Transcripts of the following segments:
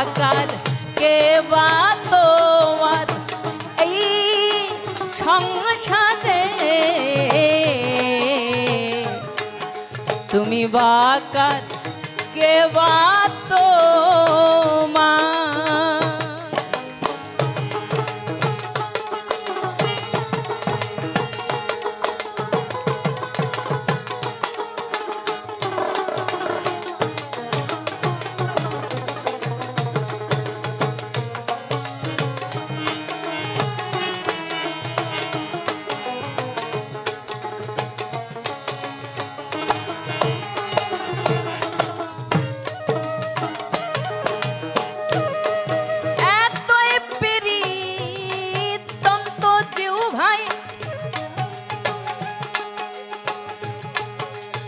বাকার কে বা তোমার এই সংসারে তুমি বাকার কে বা তোমার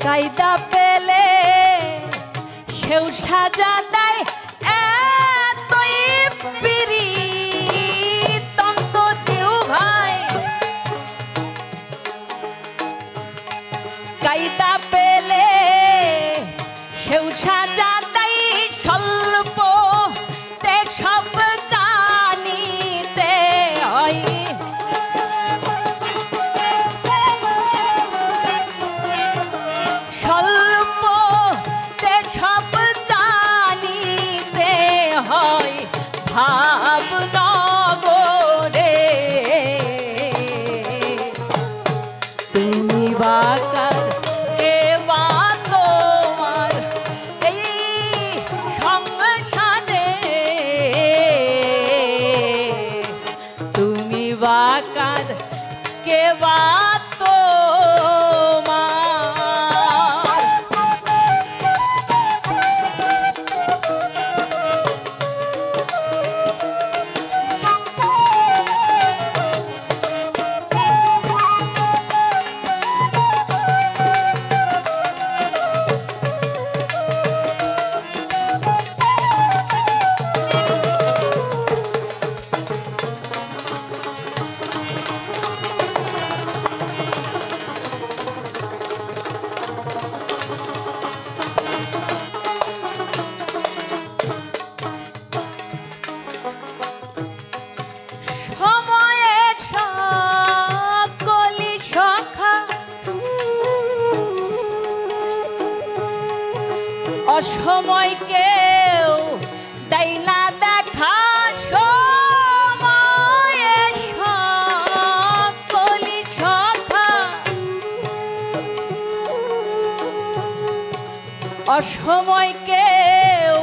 কায়দা পেলে সেও সাজা দেয় এতই পিরিতন্ত জিউ ভাই কায়দা পেলে সেও সাজা দেয় স্বল্প তে সব জানিতে হয় ভাবনগরে তুমি বাকার কে বা তোমার এই সংসারে তুমি বাকার কে বা অসময় কেউ দাইলা দেখা সময়ে সকলি সখা অসময় কেউ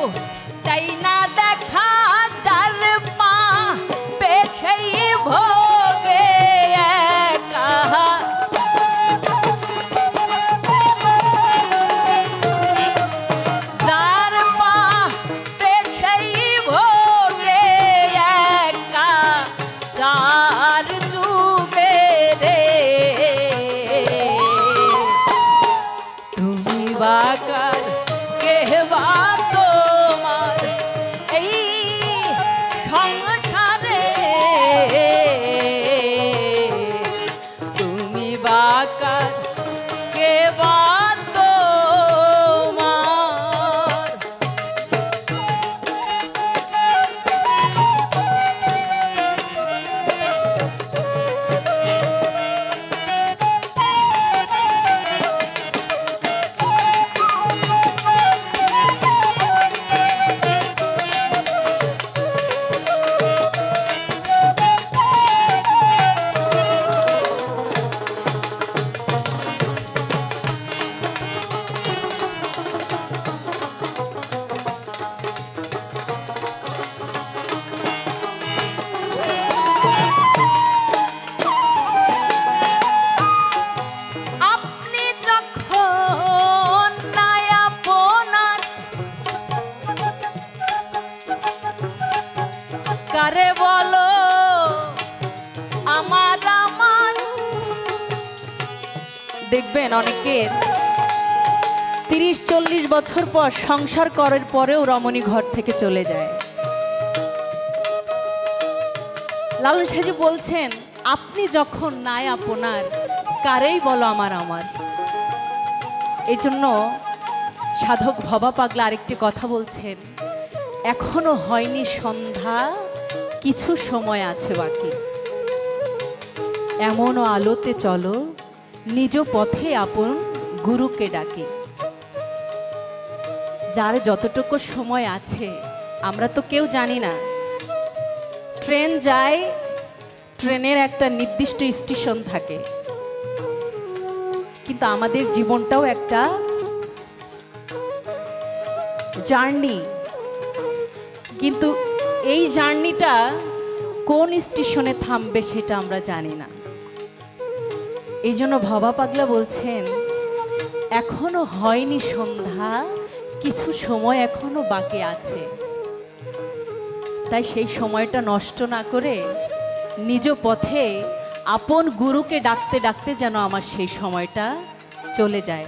দাইনা দেখা যার পা পেছেই ভোগে একা বাকার কে বা তোমার এই সংসারে তুমি বাকার কে বা কারে বলো আমার আমার দেখবেন অনেকের 30-40 বছর পর সংসার করার পরেও রমণী ঘর থেকে চলে যায়। লালন সাহেব বলছেন আপনি যখন নাই আপনার কারেই বলো আমার আমার। এই জন্য সাধক ভবা পাগলা আরেকটি কথা বলছেন, এখনো হয়নি সন্ধ্যা, কিছু সময় আছে বাকি। এমনও আলোতে চলো, নিজ পথে আপন গুরুকে ডাকি। যার যতটুকু সময় আছে আমরা তো কেউ জানি না। ট্রেন যায়, ট্রেনের একটা নির্দিষ্ট স্টেশন থাকে, কিন্তু আমাদের জীবনটাও একটা জার্নি। কিন্তু এই জার্নিটা কোন স্টেশনে থামবে সেটা আমরা জানি না। এই জন্য ভবা পাগলা বলছেন, এখনো হয়নি সন্ধ্যা, কিছু সময় এখনো বাকি আছে। তাই সেই সময়টা নষ্ট না করে নিজ পথে আপন গুরুকে ডাকতে ডাকতে যেন আমার সেই সময়টা চলে যায়।